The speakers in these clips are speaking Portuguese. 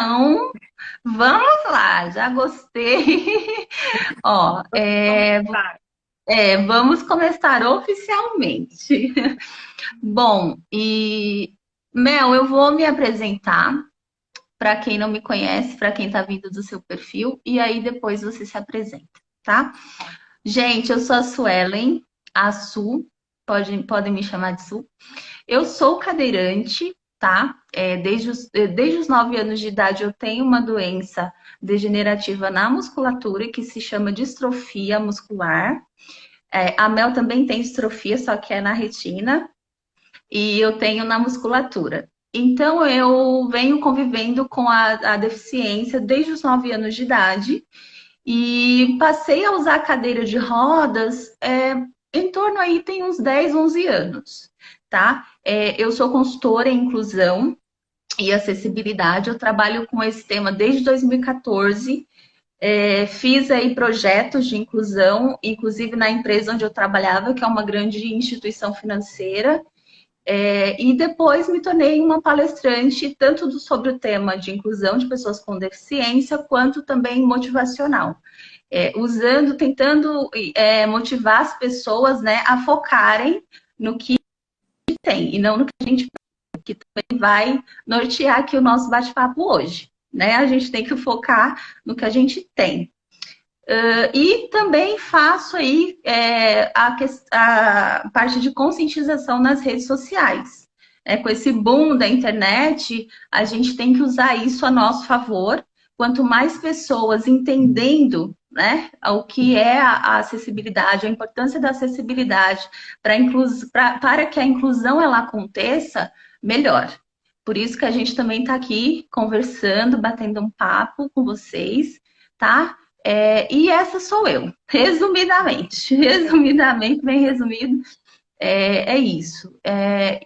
Então, vamos lá, já gostei. Ó, Tá. vamos começar oficialmente. Bom, e Mel, eu vou me apresentar para quem não me conhece, para quem está vindo do seu perfil, e aí depois você se apresenta, tá? Gente, eu sou a Suelen, a Su, podem me chamar de Su. Eu sou cadeirante, tá? Desde os 9 anos de idade eu tenho uma doença degenerativa na musculatura que se chama distrofia muscular. A Mel também tem distrofia, só que é na retina, e eu tenho na musculatura. Então eu venho convivendo com a deficiência desde os 9 anos de idade e passei a usar cadeira de rodas em torno aí tem uns 10, 11 anos, tá? Eu sou consultora em inclusão e acessibilidade, eu trabalho com esse tema desde 2014. Fiz aí projetos de inclusão, inclusive na empresa onde eu trabalhava, que é uma grande instituição financeira, e depois me tornei uma palestrante tanto sobre o tema de inclusão de pessoas com deficiência, quanto também motivacional. Tentando motivar as pessoas, né, a focarem no que tem e não no que a gente que também vai nortear aqui o nosso bate-papo hoje, né? A gente tem que focar no que a gente tem. E também faço aí a parte de conscientização nas redes sociais. Com esse boom da internet, a gente tem que usar isso a nosso favor. Quanto mais pessoas entendendo, né, o que é a acessibilidade, a importância da acessibilidade para que a inclusão ela aconteça, melhor. Por isso que a gente também está aqui conversando, batendo um papo com vocês, tá? E essa sou eu, resumidamente. Resumidamente, bem resumido, é isso.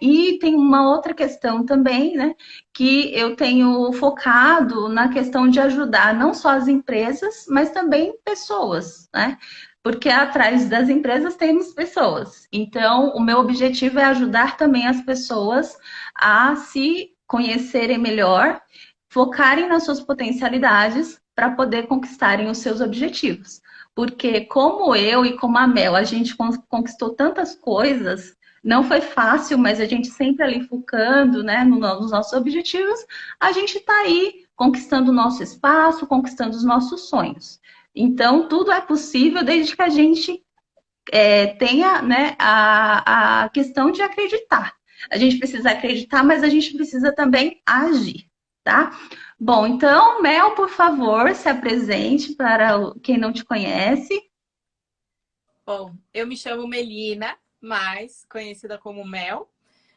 E tem uma outra questão também, né? Que eu tenho focado na questão de ajudar não só as empresas, mas também pessoas, né? Porque atrás das empresas temos pessoas. Então, o meu objetivo é ajudar também as pessoas a se conhecerem melhor, focarem nas suas potencialidades para poder conquistarem os seus objetivos. Porque como eu e como a Mel, a gente conquistou tantas coisas, não foi fácil, mas a gente sempre ali focando, né, nos nossos objetivos, a gente está aí conquistando o nosso espaço, conquistando os nossos sonhos. Então, tudo é possível desde que a gente tenha, né, a questão de acreditar. A gente precisa acreditar, mas a gente precisa também agir, tá? Bom, então, Mel, por favor, se apresente para quem não te conhece. Bom, eu me chamo Melina, mais conhecida como Mel.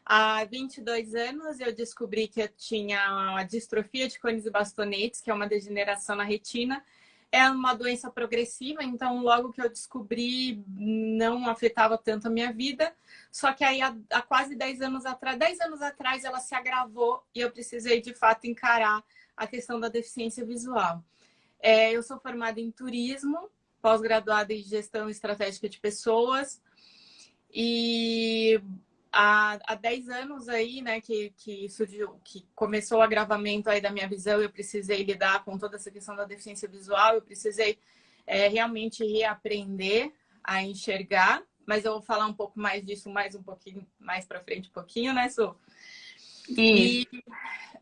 Há 22 anos eu descobri que eu tinha a distrofia de cones e bastonetes, que é uma degeneração na retina. É uma doença progressiva, então logo que eu descobri não afetava tanto a minha vida. Só que aí há quase 10 anos atrás ela se agravou e eu precisei de fato encarar a questão da deficiência visual. Eu sou formada em turismo, pós-graduada em gestão estratégica de pessoas e há 10 anos aí, né, que surgiu, que começou o agravamento aí da minha visão, eu precisei lidar com toda essa questão da deficiência visual, eu precisei realmente reaprender a enxergar, mas eu vou falar um pouco mais disso mais um pouquinho, mais para frente um pouquinho, né, Su? Isso. E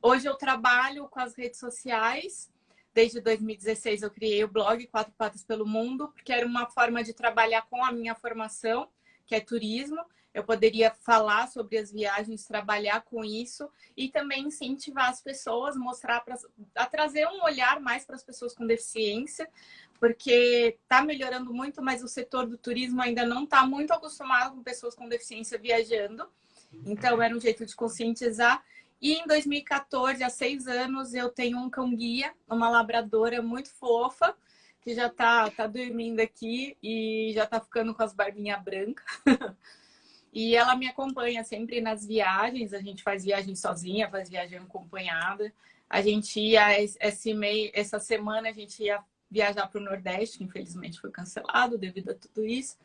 hoje eu trabalho com as redes sociais. Desde 2016 eu criei o blog Quatro Patas pelo Mundo, porque era uma forma de trabalhar com a minha formação, que é turismo. Eu poderia falar sobre as viagens, trabalhar com isso e também incentivar as pessoas, mostrar a trazer um olhar mais para as pessoas com deficiência, porque está melhorando muito, mas o setor do turismo ainda não está muito acostumado com pessoas com deficiência viajando. Então era um jeito de conscientizar. E em 2014, há 6 anos, eu tenho um cão-guia, uma labradora muito fofa, que já tá dormindo aqui e já tá ficando com as barbinhas brancas. E ela me acompanha sempre nas viagens. A gente faz viagem sozinha, faz viagem acompanhada. A gente ia, essa semana, a gente ia viajar para o Nordeste, que infelizmente foi cancelado devido a tudo isso.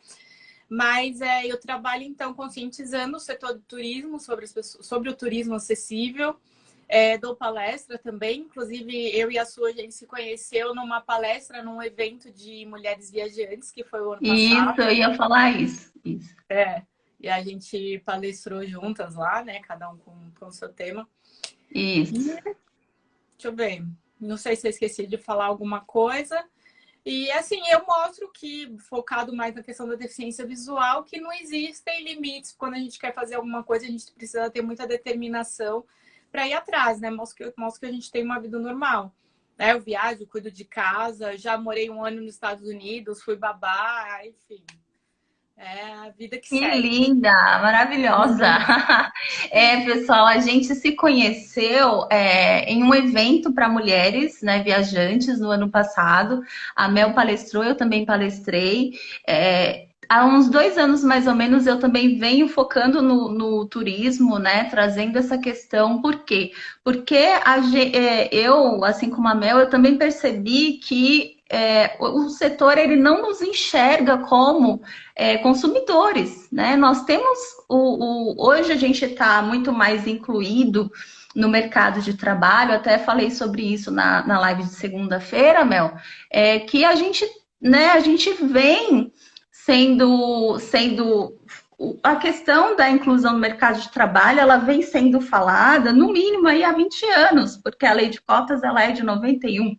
Mas eu trabalho, então, conscientizando o setor do turismo sobre o turismo acessível. Dou palestra também, inclusive eu e a Su, a gente se conheceu numa palestra, num evento de mulheres viajantes, que foi o ano Isso, eu passado. ia falar isso. Isso. E a gente palestrou juntas lá, né? Cada um com o seu tema. Isso. E, deixa eu ver, não sei se eu esqueci de falar alguma coisa. E assim, eu mostro que, focado mais na questão da deficiência visual, que não existem limites. Quando a gente quer fazer alguma coisa, a gente precisa ter muita determinação para ir atrás, né? Mostro que a gente tem uma vida normal. Né? Eu viajo, cuido de casa, já morei 1 ano nos Estados Unidos, fui babá, enfim. É a vida que Que segue. linda, maravilhosa. Pessoal, a gente se conheceu em um evento para mulheres, né, viajantes no ano passado. A Mel palestrou, eu também palestrei. Há uns 2 anos, mais ou menos, eu também venho focando no turismo, né, trazendo essa questão. Por quê? Porque eu, assim como a Mel, eu também percebi que o setor ele não nos enxerga como consumidores, né? Nós temos hoje a gente está muito mais incluído no mercado de trabalho, até falei sobre isso na live de segunda-feira, Mel, que a gente, né, a gente vem sendo a questão da inclusão no mercado de trabalho, ela vem sendo falada, no mínimo, aí há 20 anos, porque a lei de cotas ela é de 91.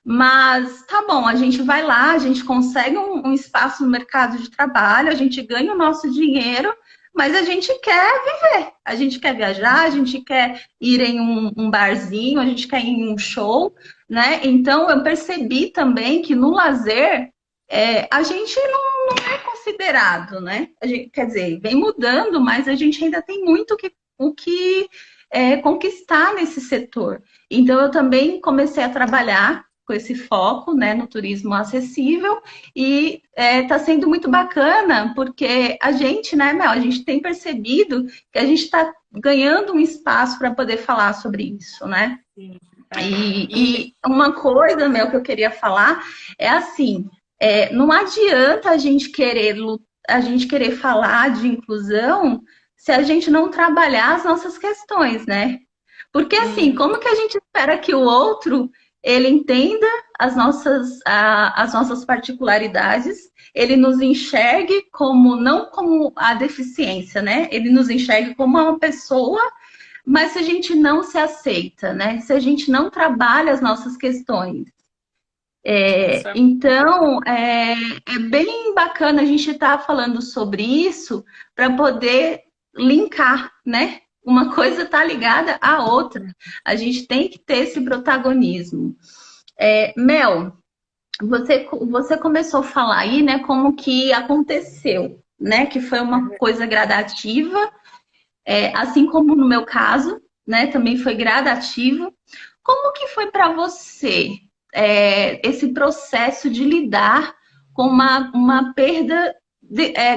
Mas tá bom, a gente vai lá, a gente consegue um espaço no mercado de trabalho, a gente ganha o nosso dinheiro, mas a gente quer viver, a gente quer viajar, a gente quer ir em um barzinho, a gente quer ir em um show, né? Então eu percebi também que no lazer a gente não é considerado, né? Quer dizer, vem mudando, mas a gente ainda tem muito o que conquistar nesse setor. Então eu também comecei a trabalhar com esse foco, né, no turismo acessível e está sendo muito bacana porque a gente, né, Mel, a gente tem percebido que a gente está ganhando um espaço para poder falar sobre isso, né? Sim. E uma coisa, Mel, que eu queria falar é assim, não adianta a gente querer falar de inclusão se a gente não trabalhar as nossas questões, né? Porque assim, como que a gente espera que o outro ele entenda as nossas particularidades, ele nos enxergue como não como a deficiência, né? Ele nos enxergue como uma pessoa, mas se a gente não se aceita, né? Se a gente não trabalha as nossas questões. Isso é Então, é bem bacana a gente estar falando sobre isso para poder linkar, né? Uma coisa está ligada à outra. A gente tem que ter esse protagonismo. Mel, você começou a falar aí, né, como que aconteceu, né? Que foi uma coisa gradativa, assim como no meu caso, né? Também foi gradativo. Como que foi para você esse processo de lidar com uma perda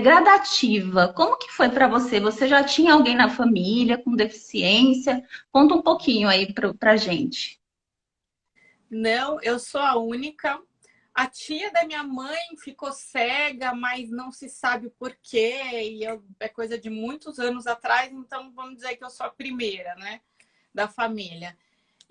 gradativa? Como que foi para você? Você já tinha alguém na família com deficiência? Conta um pouquinho aí pra gente. Não, eu sou a única. A tia da minha mãe ficou cega, mas não se sabe o porquê. É coisa de muitos anos atrás, então vamos dizer que eu sou a primeira, né, da família.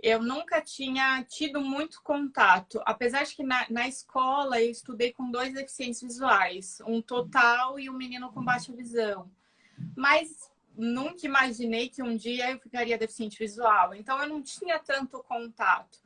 Eu nunca tinha tido muito contato, apesar de que na escola eu estudei com 2 deficientes visuais, um total e um menino com baixa visão. Mas nunca imaginei que um dia eu ficaria deficiente visual, então eu não tinha tanto contato.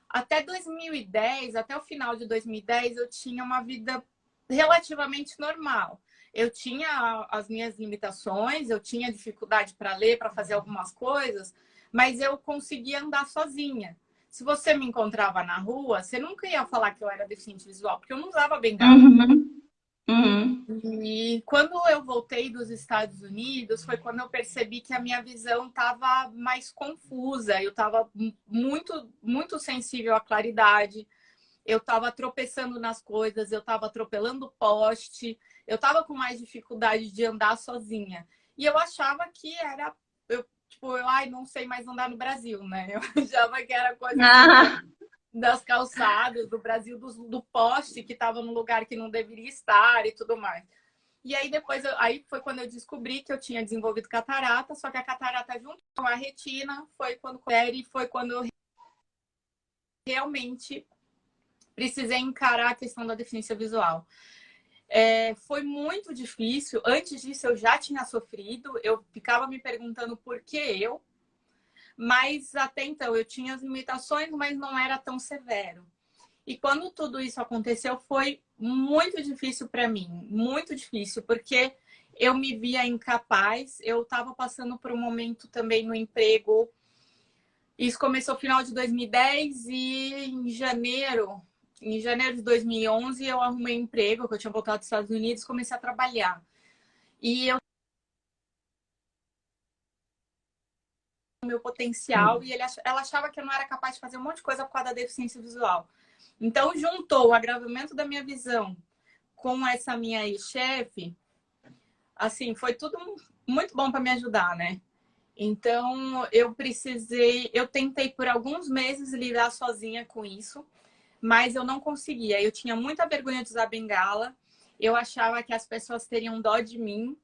Até 2010, até o final de 2010, eu tinha uma vida relativamente normal. Eu tinha as minhas limitações, eu tinha dificuldade para ler, para fazer algumas coisas, mas eu conseguia andar sozinha. Se você me encontrava na rua, você nunca ia falar que eu era deficiente visual, porque eu não usava bengala. Uhum, uhum. E quando eu voltei dos Estados Unidos, foi quando eu percebi que a minha visão estava mais confusa. Eu estava muito, muito sensível à claridade. Eu estava tropeçando nas coisas, eu estava atropelando poste, eu estava com mais dificuldade de andar sozinha. E eu achava que era, ai, não sei mais andar no Brasil, né? Eu achava que era coisa assim Ah, das calçadas do Brasil, do poste que estava no lugar que não deveria estar e tudo mais. E aí depois, aí foi quando eu descobri que eu tinha desenvolvido catarata, só que a catarata junto com a retina foi quando eu realmente precisei encarar a questão da deficiência visual. Foi muito difícil. Antes disso, eu já tinha sofrido. Eu ficava me perguntando por que eu. Mas até então, eu tinha as limitações, mas não era tão severo. E quando tudo isso aconteceu, foi muito difícil para mim. Muito difícil, porque eu me via incapaz. Eu estava passando por um momento também no emprego. Isso começou no final de 2010 e em janeiro de 2011, eu arrumei um emprego, que eu tinha voltado dos Estados Unidos, comecei a trabalhar. E eu meu potencial e ela achava que eu não era capaz de fazer um monte de coisa por causa da deficiência visual. Então, juntou o agravamento da minha visão com essa minha ex-chefe, assim, foi tudo muito bom para me ajudar, né? Então, eu tentei por alguns meses lidar sozinha com isso, mas eu não conseguia. Eu tinha muita vergonha de usar bengala, eu achava que as pessoas teriam dó de mim.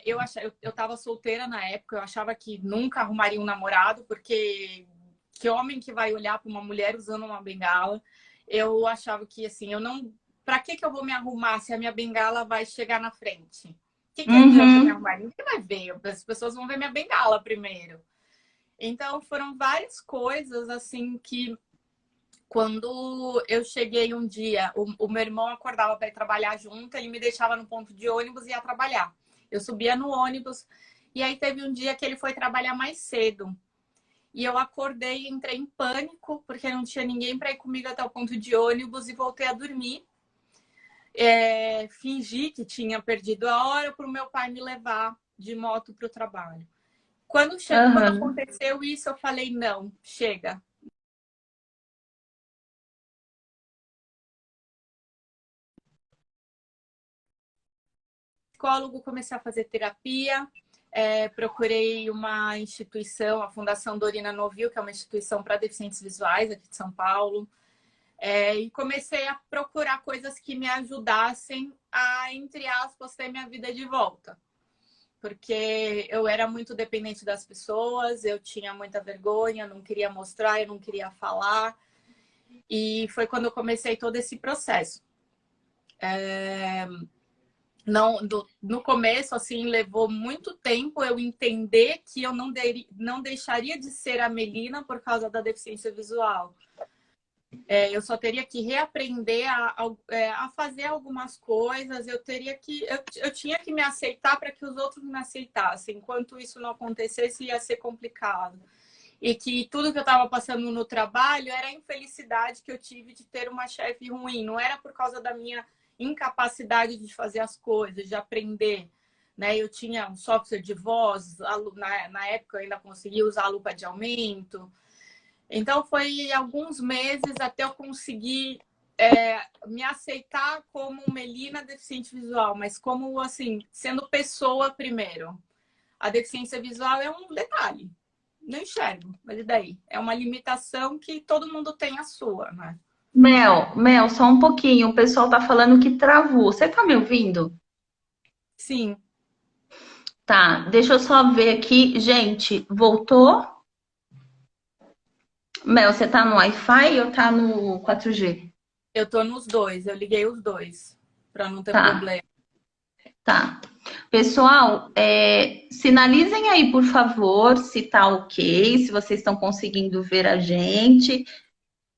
Eu estava solteira na época, eu achava que nunca arrumaria um namorado, porque que homem que vai olhar para uma mulher usando uma bengala? Eu achava que assim, eu não. Para que eu vou me arrumar se a minha bengala vai chegar na frente? O que adianta me arrumar? Ninguém vai ver, as pessoas vão ver minha bengala primeiro. Então foram várias coisas assim que quando eu cheguei um dia, o meu irmão acordava para ir trabalhar junto, ele me deixava no ponto de ônibus e ia trabalhar. Eu subia no ônibus e aí teve um dia que ele foi trabalhar mais cedo. E eu acordei e entrei em pânico, porque não tinha ninguém para ir comigo até o ponto de ônibus e voltei a dormir. Fingi que tinha perdido a hora para o meu pai me levar de moto para o trabalho. Quando aconteceu isso, eu falei, não, chega. Psicólogo, comecei a fazer terapia, procurei uma instituição, a Fundação Dorina Novil, que é uma instituição para deficientes visuais aqui de São Paulo, e comecei a procurar coisas que me ajudassem a, entre aspas, ter minha vida de volta. Porque eu era muito dependente das pessoas, eu tinha muita vergonha, não queria mostrar, eu não queria falar. E foi quando eu comecei todo esse processo. Não, no começo, assim, levou muito tempo eu entender que eu não deixaria de ser a Melina por causa da deficiência visual. Eu só teria que reaprender a fazer algumas coisas, eu tinha que me aceitar para que os outros me aceitassem. Enquanto isso não acontecesse, ia ser complicado. E que tudo que eu estava passando no trabalho era a infelicidade que eu tive de ter uma chefe ruim. Não era por causa da minha incapacidade de fazer as coisas, de aprender. Né? Eu tinha um software de voz, na época eu ainda conseguia usar a lupa de aumento. Então foi alguns meses até eu conseguir me aceitar como Melina deficiente visual, mas como assim, sendo pessoa primeiro. A deficiência visual é um detalhe. Não enxergo, mas e daí? É uma limitação que todo mundo tem a sua, né? Mel, só um pouquinho. O pessoal tá falando que travou. Você tá me ouvindo? Sim. Tá, deixa eu só ver aqui. Gente, voltou? Mel, você tá no Wi-Fi ou tá no 4G? Eu tô nos dois, eu liguei os dois, para não ter Tá, problema. tá. Pessoal, sinalizem aí, por favor, se tá ok, se vocês estão conseguindo ver a gente,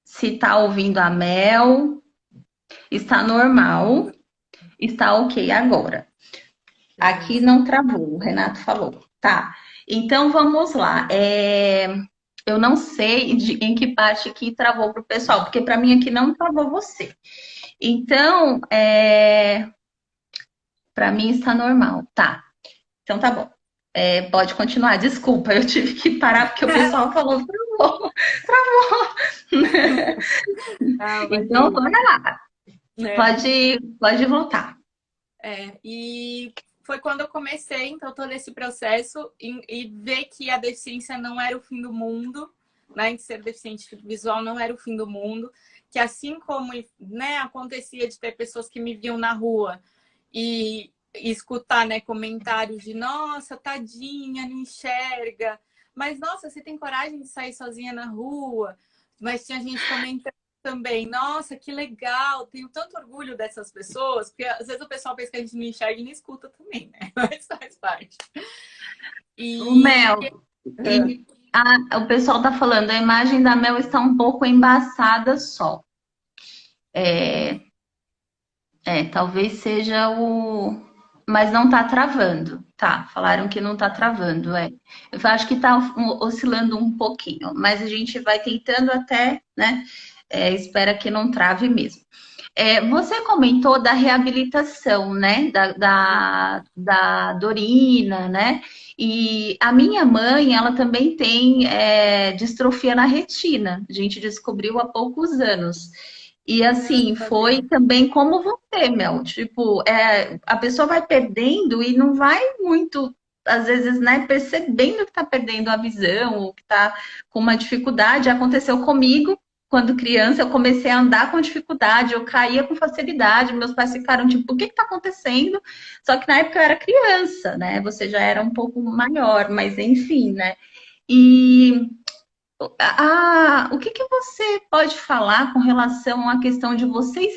se tá ouvindo a Mel. Está normal, está ok agora. Aqui não travou, o Renato falou. Tá, então vamos lá. Eu não sei em que parte que travou para o pessoal, porque para mim aqui não travou você. Então, para mim está normal. Tá, então tá bom. Pode continuar, desculpa, eu tive que parar porque o pessoal falou travou, travou. Ah, Então, bora lá. é, Pode voltar. e foi quando eu comecei, então, todo esse processo e ver que a deficiência não era o fim do mundo, né? Que ser deficiente visual não era o fim do mundo, que assim como, né, acontecia de ter pessoas que me viam na rua e escutar, né, comentários de nossa, tadinha, não enxerga. Mas, nossa, você tem coragem de sair sozinha na rua? Mas tinha gente comentando também, nossa, que legal, tenho tanto orgulho dessas pessoas, porque às vezes o pessoal pensa que a gente não enxerga e não escuta também, né? Mas faz parte. O E Mel, o pessoal tá falando, a imagem da Mel está um pouco embaçada só. É, talvez seja o. Mas não tá travando. Tá, falaram que não tá travando, é. Eu acho que tá oscilando um pouquinho, mas a gente vai tentando até, né? Espera que não trave mesmo. Você comentou da reabilitação, né? Da Dorina, né? E a minha mãe, ela também tem distrofia na retina. A gente descobriu há poucos anos. E não assim, foi sabia. também como você, Mel. Tipo, a pessoa vai perdendo e não vai muito, às vezes, né, percebendo que está perdendo a visão, ou que está com uma dificuldade. Aconteceu comigo. Quando criança, eu comecei a andar com dificuldade, eu caía com facilidade. Meus pais ficaram tipo, o que está acontecendo? Só que na época eu era criança, né? Você já era um pouco maior, mas enfim, né? E o que você pode falar com relação à questão de você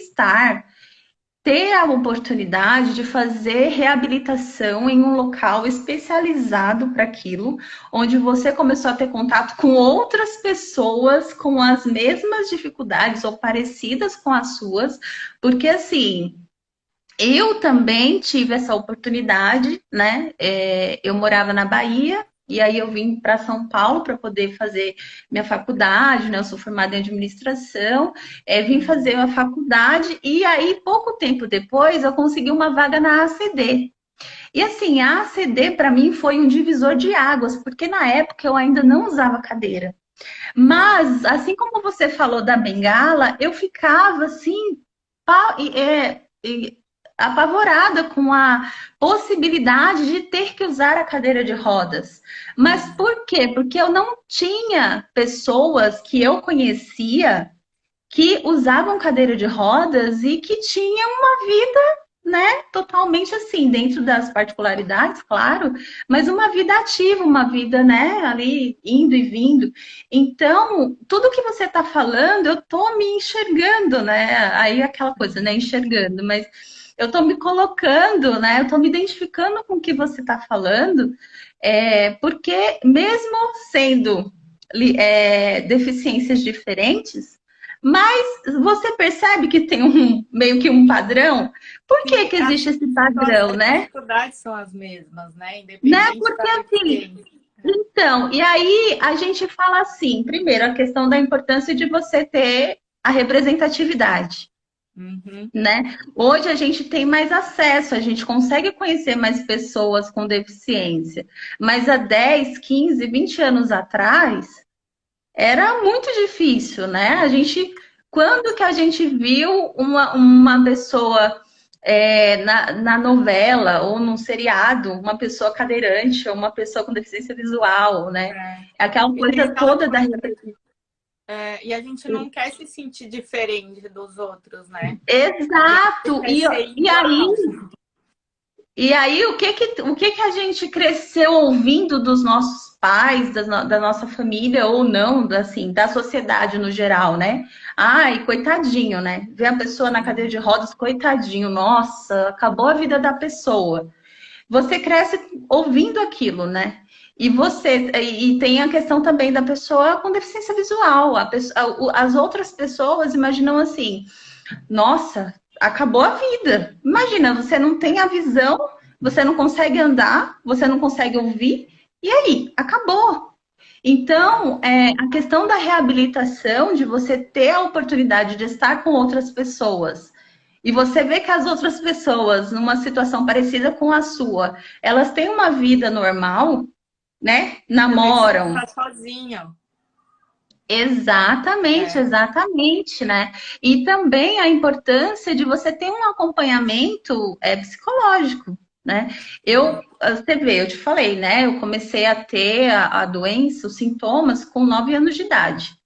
ter a oportunidade de fazer reabilitação em um local especializado para aquilo, onde você começou a ter contato com outras pessoas com as mesmas dificuldades ou parecidas com as suas, porque assim. Eu também tive essa oportunidade, né? Eu morava na Bahia e aí eu vim para São Paulo para poder fazer minha faculdade, né? Eu sou formada em administração, vim fazer a faculdade e aí pouco tempo depois eu consegui uma vaga na ACD. E assim, a ACD para mim foi um divisor de águas, porque na época eu ainda não usava cadeira. Mas assim como você falou da bengala, eu ficava assim, apavorada com a possibilidade de ter que usar a cadeira de rodas. Mas por quê? Porque eu não tinha pessoas que eu conhecia que usavam cadeira de rodas e que tinham uma vida, né, totalmente assim, dentro das particularidades, claro, mas uma vida ativa, uma vida, né, ali indo e vindo. Então, tudo que você está falando, eu tô me enxergando, né? Aí aquela coisa, né, enxergando, mas eu estou me colocando, né? Eu estou me identificando com o que você está falando, porque mesmo sendo deficiências diferentes, mas você percebe que tem meio que um padrão? Por que Sim, que existe esse padrão, as né? dificuldades são as mesmas, né? Né? Independente Porque da assim, deficiência. então, e aí a gente fala assim, primeiro, a questão da importância de você ter a representatividade. Uhum. Né? Hoje a gente tem mais acesso, a gente consegue conhecer mais pessoas com deficiência, mas há 10, 15, 20 anos atrás era muito difícil, né? Quando que a gente viu uma pessoa na novela ou num seriado, uma pessoa cadeirante ou uma pessoa com deficiência visual, né? É. Aquela E tem coisa aquela toda da coisa, e a gente não quer se sentir diferente dos outros, né? A gente Exato. quer ser E aí igual. o que que a gente cresceu ouvindo dos nossos pais, da nossa família, ou não, assim, da sociedade no geral, né? Ai, coitadinho, né? Ver a pessoa na cadeira de rodas, coitadinho, nossa, acabou a vida da pessoa. Você cresce ouvindo aquilo, né? E tem a questão também da pessoa com deficiência visual. As outras pessoas imaginam assim, nossa, acabou a vida. Imagina, você não tem a visão, você não consegue andar, você não consegue ouvir, e aí? Acabou. Então, a questão da reabilitação, de você ter a oportunidade de estar com outras pessoas, e você vê que as outras pessoas, numa situação parecida com a sua, elas têm uma vida normal, né? Você vê que você não Namoram. está sozinho. Exatamente, É. exatamente, né? E também a importância de você ter um acompanhamento psicológico, né? Você vê, eu te falei, né? Eu comecei a ter a doença, os sintomas com 9 anos de idade.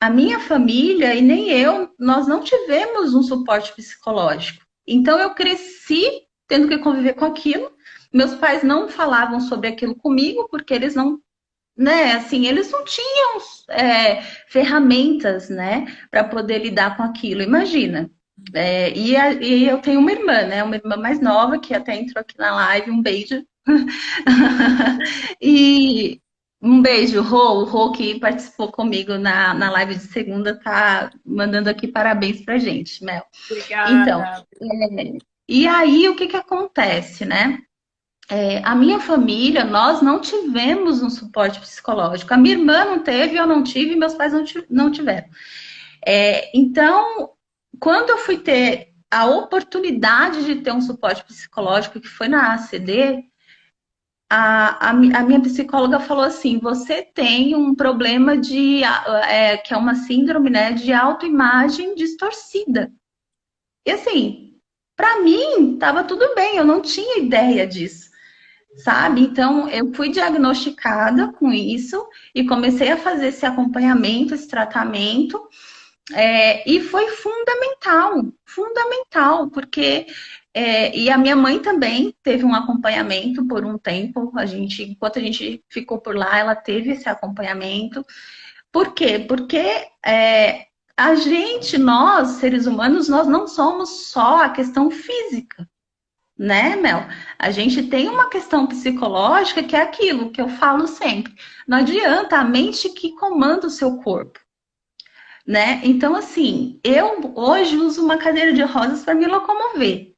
A minha família e nem eu, nós não tivemos um suporte psicológico. Então eu cresci tendo que conviver com aquilo. Meus pais não falavam sobre aquilo comigo, porque eles não, né, assim, eles não tinham ferramentas, né, para poder lidar com aquilo. Imagina. E eu tenho uma irmã, né, uma irmã mais nova, que até entrou aqui na live, um beijo. E um beijo, Rô. O Rô que participou comigo na live de segunda, tá mandando aqui parabéns pra gente, Mel. Então, Obrigada. e aí o que que acontece, né? A minha família, nós não tivemos um suporte psicológico. A minha irmã não teve, eu não tive, meus pais não tiveram. Então, quando eu fui ter a oportunidade de ter um suporte psicológico, que foi na ACD, a minha psicóloga falou assim: você tem um problema que é uma síndrome, né, de autoimagem distorcida. E assim, para mim, estava tudo bem, eu não tinha ideia disso, sabe? Então, eu fui diagnosticada com isso e comecei a fazer esse acompanhamento, esse tratamento. E foi fundamental, fundamental, porque e a minha mãe também teve um acompanhamento por um tempo. Enquanto a gente ficou por lá, ela teve esse acompanhamento. Por quê? Porque nós, seres humanos, nós não somos só a questão física, né, Mel? A gente tem uma questão psicológica que é aquilo que eu falo sempre. Não adianta a mente que comanda o seu corpo, né? Então, assim, eu hoje uso uma cadeira de rodas para me locomover.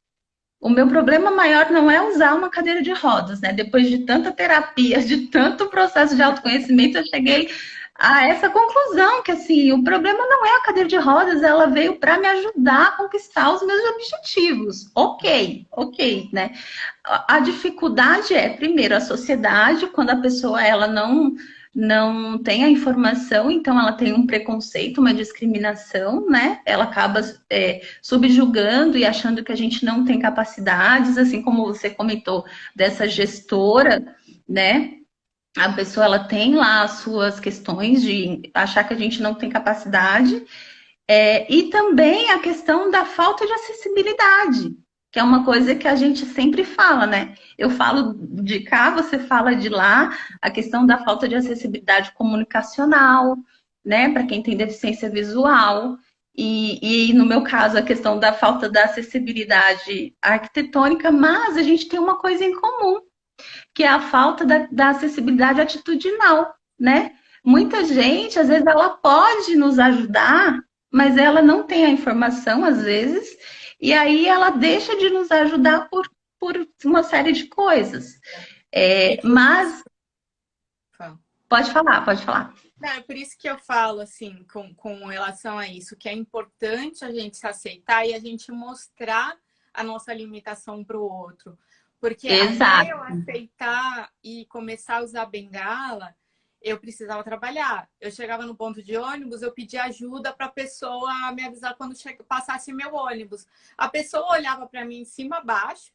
O meu problema maior não é usar uma cadeira de rodas, né? Depois de tanta terapia, de tanto processo de autoconhecimento, eu cheguei a essa conclusão que, assim, o problema não é a cadeira de rodas, ela veio para me ajudar a conquistar os meus objetivos. Ok, né? A dificuldade é, primeiro, a sociedade, quando a pessoa ela não tem a informação, então ela tem um preconceito, uma discriminação, né? Ela acaba subjugando e achando que a gente não tem capacidades, assim como você comentou dessa gestora, né? A pessoa ela tem lá as suas questões de achar que a gente não tem capacidade, e também a questão da falta de acessibilidade, que é uma coisa que a gente sempre fala, né? Eu falo de cá, você fala de lá, a questão da falta de acessibilidade comunicacional, né? Para quem tem deficiência visual. E no meu caso, a questão da falta da acessibilidade arquitetônica, mas a gente tem uma coisa em comum, que é a falta da acessibilidade atitudinal, né? Muita gente, às vezes, ela pode nos ajudar, mas ela não tem a informação, às vezes, e aí ela deixa de nos ajudar por uma série de coisas. Mas, pode falar, pode falar. Não, é por isso que eu falo, assim, com relação a isso, que é importante a gente se aceitar e a gente mostrar a nossa limitação para o outro. Porque Exato. até eu aceitar e começar a usar bengala, eu precisava trabalhar. Eu chegava no ponto de ônibus, eu pedia ajuda para a pessoa me avisar quando passasse meu ônibus. A pessoa olhava para mim em cima a baixo.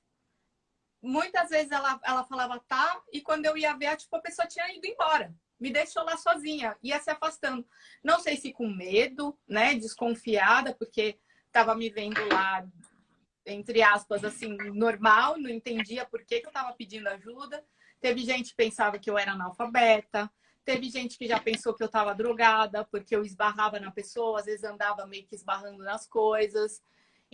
Muitas vezes ela falava tá, e quando eu ia ver, tipo, a pessoa tinha ido embora. Me deixou lá sozinha, ia se afastando. Não sei se com medo, né, desconfiada, porque estava me vendo lá, entre aspas, assim, normal, não entendia por que eu estava pedindo ajuda. Teve gente que pensava que eu era analfabeta, teve gente que já pensou que eu estava drogada, porque eu esbarrava na pessoa, às vezes andava meio que esbarrando nas coisas.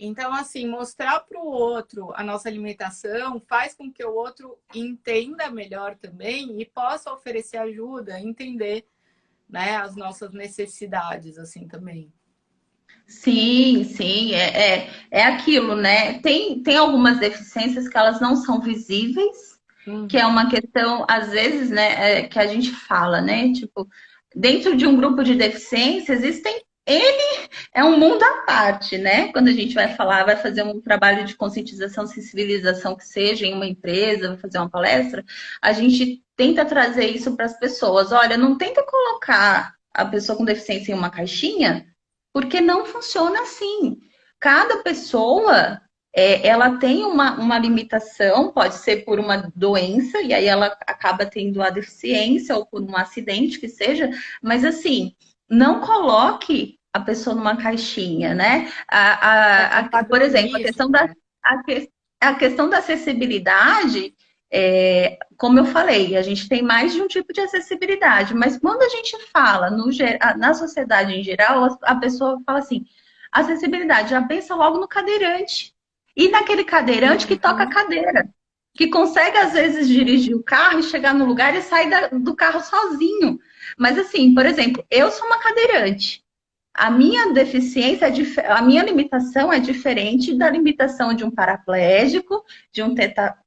Então, assim, mostrar para o outro a nossa limitação faz com que o outro entenda melhor também e possa oferecer ajuda, entender, né, as nossas necessidades, assim, também. Sim, é aquilo, né? Tem algumas deficiências que elas não são visíveis, que é uma questão, às vezes, né, que a gente fala, né? Tipo, dentro de um grupo de deficiência, existem N, é um mundo à parte, né? Quando a gente vai falar, vai fazer um trabalho de conscientização, sensibilização que seja em uma empresa, vai fazer uma palestra, a gente tenta trazer isso para as pessoas. Olha, não tenta colocar a pessoa com deficiência em uma caixinha, porque não funciona assim. Cada pessoa, ela tem uma limitação, pode ser por uma doença, e aí ela acaba tendo a deficiência, ou por um acidente que seja, mas assim, não coloque a pessoa numa caixinha, né? Por exemplo, a questão da. a questão da acessibilidade, como eu falei, a gente tem mais de um tipo de acessibilidade, mas quando a gente fala na sociedade em geral, a pessoa fala assim, acessibilidade, já pensa logo no cadeirante. E naquele cadeirante que toca a Uhum. cadeira, que consegue, às vezes, dirigir o carro e chegar no lugar e sair do carro sozinho. Mas, assim, por exemplo, eu sou uma cadeirante. A minha deficiência, a minha limitação é diferente da limitação de um paraplégico, de um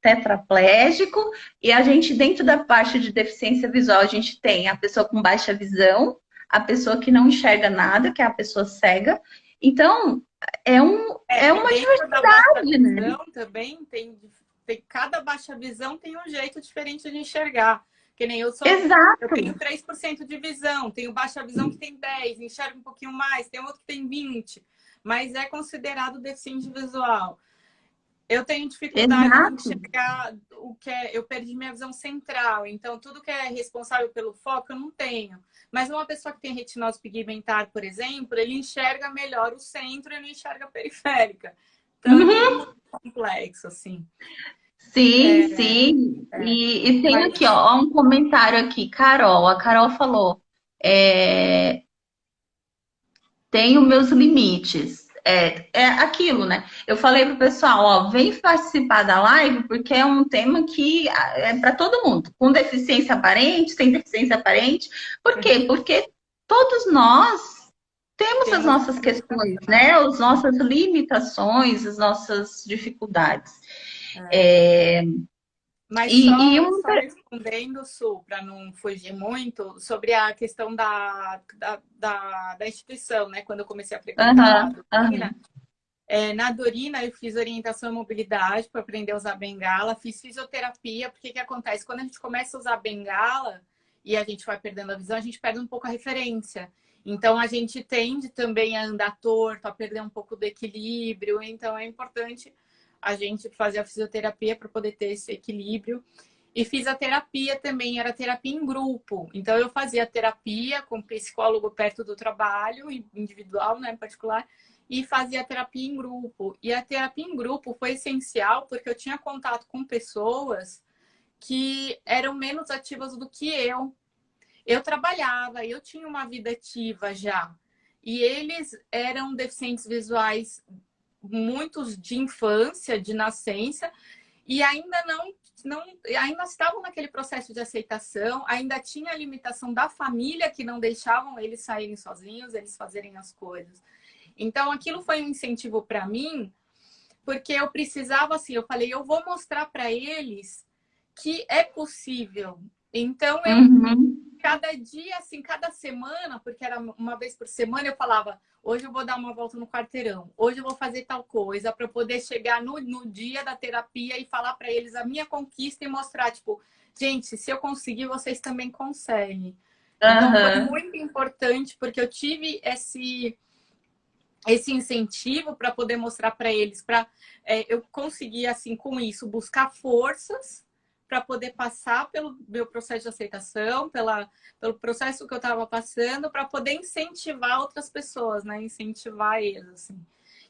tetraplégico, e a gente, dentro da parte de deficiência visual, a gente tem a pessoa com baixa visão, a pessoa que não enxerga nada, que é a pessoa cega. Então, é E uma dentro da baixa diversidade, né? visão também cada baixa visão tem um jeito diferente de enxergar. Que nem eu Exato. tenho 3% de visão, tenho baixa visão que tem 10, enxergo um pouquinho mais, tem outro que tem 20, mas é considerado deficiente visual. Eu tenho dificuldade de Exato. enxergar o que é. Eu perdi minha visão central, então tudo que é responsável pelo foco eu não tenho. Mas uma pessoa que tem retinose pigmentar, por exemplo, ele enxerga melhor o centro e não enxerga a periférica. Então é tudo Uhum. muito complexo, assim. Sim, É, sim. é. E tem aqui, Mas ó, um comentário aqui, Carol. A Carol falou: é, tenho meus limites. É aquilo, né? Eu falei pro pessoal, ó, vem participar da live porque é um tema que é para todo mundo, com deficiência aparente, sem deficiência aparente. Por quê? Porque todos nós temos as temos nossas essa questões, limitação. né? As nossas limitações, as nossas dificuldades. É. É, Mas e só respondendo, Su, para não fugir muito, sobre a questão da instituição, né? Quando eu comecei a frequentar lá a aham, Dorina, aham. na Dorina eu fiz orientação em mobilidade para aprender a usar bengala, fiz fisioterapia, porque o que acontece? Quando a gente começa a usar bengala e a gente vai perdendo a visão, a gente perde um pouco a referência. Então a gente tende também a andar torto, a perder um pouco do equilíbrio, então é importante a gente fazer a fisioterapia para poder ter esse equilíbrio. E fiz a terapia também, era terapia em grupo. Então eu fazia terapia com psicólogo perto do trabalho, individual, né, em particular, e fazia terapia em grupo. E a terapia em grupo foi essencial porque eu tinha contato com pessoas que eram menos ativas do que eu. Eu trabalhava, eu tinha uma vida ativa já. E eles eram deficientes visuais, muitos de infância, de nascença, e ainda estavam naquele processo de aceitação, ainda tinha a limitação da família que não deixavam eles saírem sozinhos, eles fazerem as coisas. Então aquilo foi um incentivo para mim, porque eu precisava assim, eu falei, eu vou mostrar para eles que é possível. Então eu Uhum. cada dia, assim, cada semana, porque era uma vez por semana, eu falava: hoje eu vou dar uma volta no quarteirão, hoje eu vou fazer tal coisa, para poder chegar no dia da terapia e falar para eles a minha conquista e mostrar, tipo, gente, se eu conseguir, vocês também conseguem. Então foi Aham. muito importante, porque eu tive esse incentivo para poder mostrar para eles, eu conseguir, assim, com isso, buscar forças para poder passar pelo meu processo de aceitação, pelo processo que eu estava passando, para poder incentivar outras pessoas, né? Incentivar eles, assim.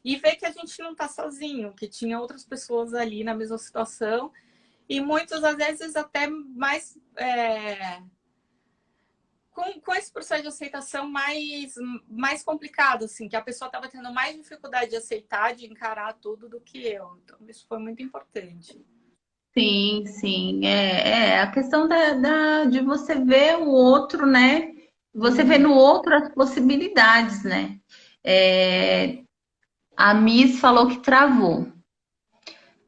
E ver que a gente não está sozinho, que tinha outras pessoas ali na mesma situação, e muitas às vezes até mais com esse processo de aceitação mais complicado, assim, que a pessoa estava tendo mais dificuldade de aceitar, de encarar tudo do que eu. Então, isso foi muito importante. Sim, sim. A questão de você ver o outro, né? Você vê Uhum. no outro as possibilidades, né? É, a Miss falou que travou.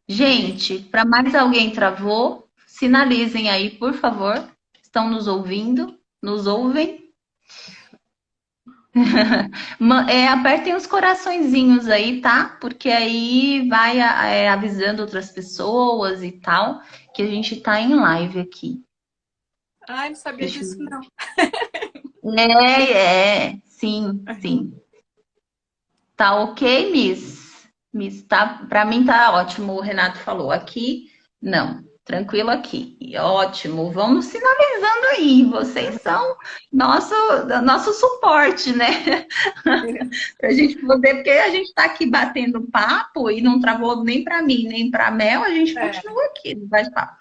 Isso. Gente, para mais alguém travou, sinalizem aí, por favor. Estão nos ouvindo? Nos ouvem? Apertem os coraçõezinhos aí, tá? Porque aí vai avisando outras pessoas e tal, que a gente tá em live aqui. Ai, não sabia Deixa disso, eu... não. Sim, sim. Tá ok, Miss? Miss, tá, pra mim tá ótimo, o Renato falou. Aqui, não. Tranquilo aqui. Ótimo. Vamos sinalizando aí. Vocês são nosso, nosso suporte, né? Para a gente poder, porque a gente está aqui batendo papo e não travou nem para mim, nem para Mel, a gente É, continua aqui no bate-papo.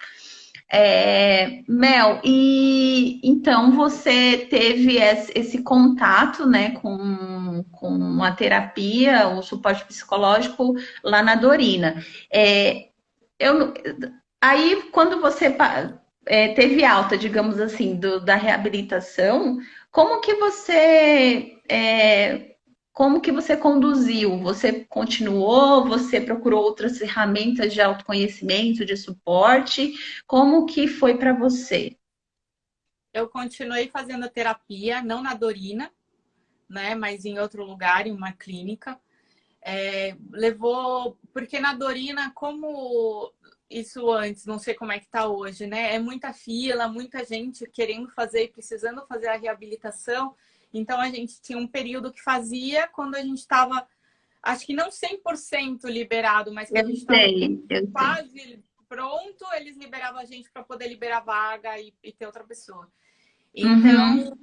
Mel, e então você teve esse contato, né, com a terapia, o suporte psicológico lá na Dorina. Eu, Aí, quando você teve alta, digamos assim, da reabilitação, como que como que você conduziu? Você continuou? Você procurou outras ferramentas de autoconhecimento, de suporte? Como que foi para você? eu continuei fazendo a terapia, não na Dorina, né, mas em outro lugar, em uma clínica. Levou, porque na Dorina, como isso antes, não sei como é que tá hoje, né? É muita fila, muita gente querendo fazer e precisando fazer a reabilitação. Então a gente tinha um período que fazia quando a gente estava, acho que não 100% liberado, mas que a Eu gente estava sei, eu sei. quase pronto, eles liberavam a gente para poder liberar vaga e ter outra pessoa. Uhum, Então,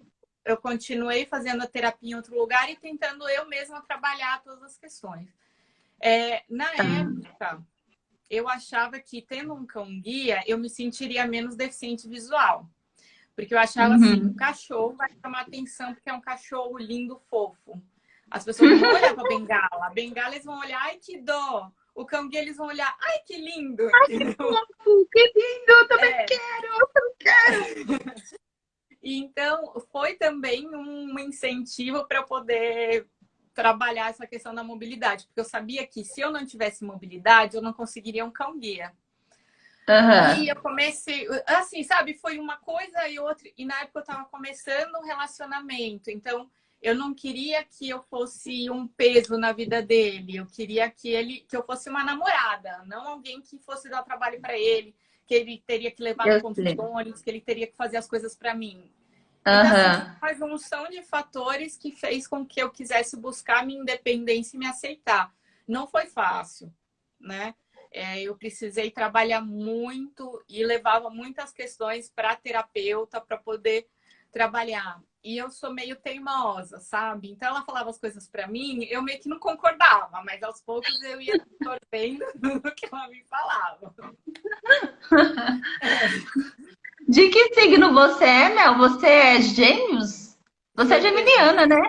eu continuei fazendo a terapia em outro lugar e tentando eu mesma trabalhar todas as questões. Na tá. época, eu achava que tendo um cão-guia, eu me sentiria menos deficiente visual. Porque eu achava assim, o Uhum. cachorro vai chamar atenção porque é um cachorro lindo, fofo. As pessoas não vão olhar para a bengala. A bengala eles vão olhar, ai que dó. O cão-guia eles vão olhar, ai que lindo, entendeu? Que lindo, eu também É. quero. Então, foi também um incentivo para eu poder trabalhar essa questão da mobilidade, porque eu sabia que se eu não tivesse mobilidade, eu não conseguiria um cão-guia. E Aham, eu comecei, assim, sabe, foi uma coisa e outra. E na época eu estava começando um relacionamento, então eu não queria que eu fosse um peso na vida dele. Eu queria que eu fosse uma namorada, não alguém que fosse dar trabalho para ele, que ele teria que levar no eu ponto de sei. ônibus, que ele teria que fazer as coisas para mim. Então, assim, foi Aham. uma junção de fatores que fez com que eu quisesse buscar minha independência e me aceitar. Não foi fácil, né? Eu precisei trabalhar muito e levava muitas questões para a terapeuta para poder trabalhar. E eu sou meio teimosa, sabe? Então ela falava as coisas para mim, eu meio que não concordava, mas aos poucos eu ia absorvendo o que ela me falava. De que signo você é, Mel? Você é Gêmeos? Você é Gêmeos. geminiana, né?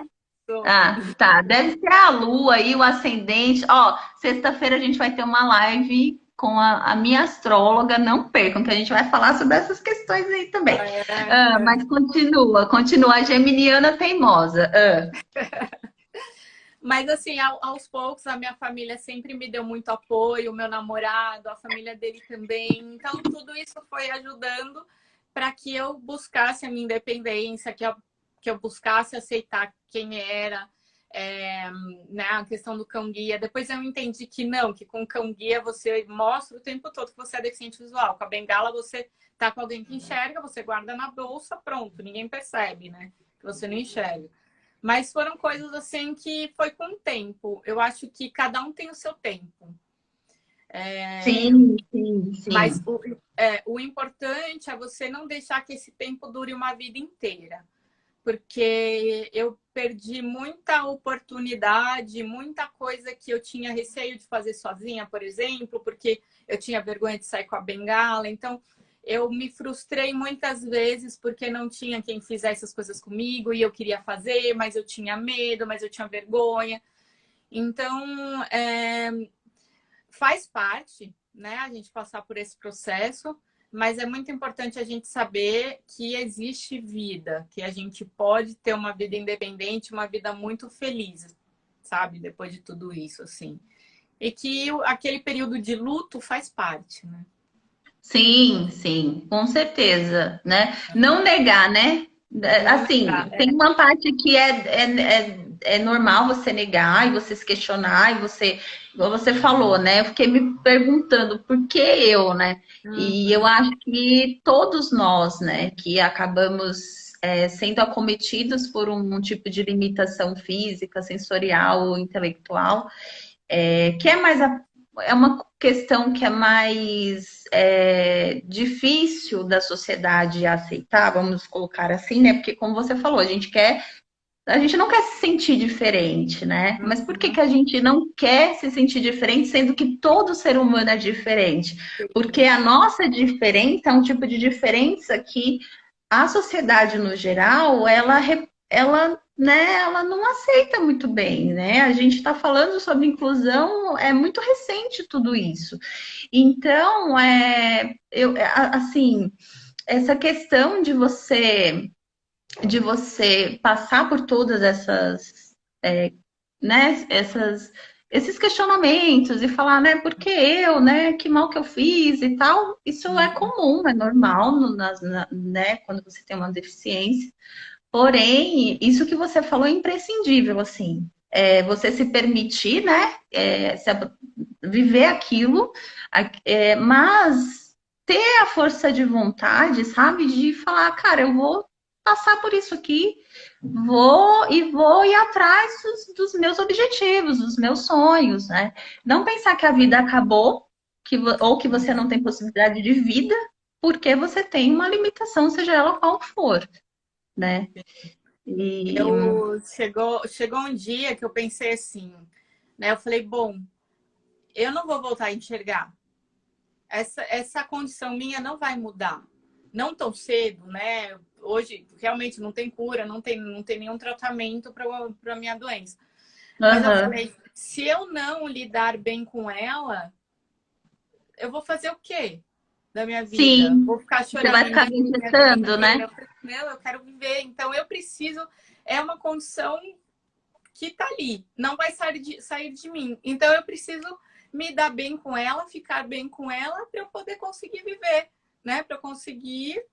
Ah, tá. Deve ser a lua aí, o ascendente. Ó, sexta-feira a gente vai ter uma live com a minha astróloga. Não percam, que a gente vai falar sobre essas questões aí também. Ah, mas continua. A geminiana teimosa. Ah. Mas assim, aos poucos a minha família sempre me deu muito apoio, o meu namorado, a família dele também. Então tudo isso foi ajudando para que eu buscasse a minha independência, que eu buscasse aceitar quem era, né, a questão do cão-guia. Depois eu entendi que não, que com o cão-guia você mostra o tempo todo que você é deficiente visual. Com a bengala você tá com alguém que enxerga, você guarda na bolsa, pronto, ninguém percebe, né? Que você não enxerga. Mas foram coisas assim que foi com o tempo. Eu acho que cada um tem o seu tempo. Sim, sim, Mas sim. o importante é você não deixar que esse tempo dure uma vida inteira. Porque eu perdi muita oportunidade, muita coisa que eu tinha receio de fazer sozinha, por exemplo, porque eu tinha vergonha de sair com a bengala. Então, eu me frustrei muitas vezes porque não tinha quem fizesse as coisas comigo e eu queria fazer, mas eu tinha medo, mas eu tinha vergonha. Então, faz parte, né, a gente passar por esse processo, mas é muito importante a gente saber que existe vida, que a gente pode ter uma vida independente, uma vida muito feliz, sabe, depois de tudo isso, assim. E que aquele período de luto faz parte, né? Sim, sim, com certeza, né? Não negar, né? Não Assim, negar. tem uma parte que é normal você negar e você se questionar e você, igual você falou, né? Eu fiquei me perguntando por que eu, né? E eu Uhum. acho que todos nós, né, que acabamos sendo acometidos por um tipo de limitação física, sensorial ou intelectual, quer mais é uma questão que é mais difícil da sociedade aceitar, vamos colocar assim, né? Porque, como você falou, a gente não quer se sentir diferente, né? Mas por que Uhum. que a gente não quer se sentir diferente, sendo que todo ser humano é diferente? Porque a nossa diferença é um tipo de diferença que a sociedade no geral, ela não aceita muito bem, né? A gente está falando sobre inclusão, é muito recente tudo isso. Então, assim, essa questão de você passar por todas né, esses questionamentos e falar, né, por que eu, né, que mal que eu fiz e tal, isso é Uhum. comum, é normal, né, quando você tem uma deficiência. Porém, isso que você falou é imprescindível, assim, você se permitir, né, viver aquilo, mas ter a força de vontade, sabe, de falar, cara, eu vou passar por isso aqui, vou ir atrás dos meus objetivos, dos meus sonhos, né? Não pensar que a vida acabou, ou que você não tem possibilidade de vida, porque você tem uma limitação, seja ela qual for, né? E Chegou um dia que eu pensei assim, né? Eu falei, bom, eu não vou voltar a enxergar. Essa condição minha não vai mudar. Não tão cedo, né? Hoje, realmente, não tem cura, não tem nenhum tratamento para a minha doença. Mas eu Aham. falei, se eu não lidar bem com ela, eu vou fazer o quê da minha vida? Sim, Vou ficar você vai ficar choramingando minha vida vegetando, né? inteira? Eu falei, não, eu quero viver. Então, eu preciso... É uma condição que tá ali, não vai sair de mim. Então eu preciso me dar bem com ela, ficar bem com ela para eu poder conseguir viver, né? Para eu conseguir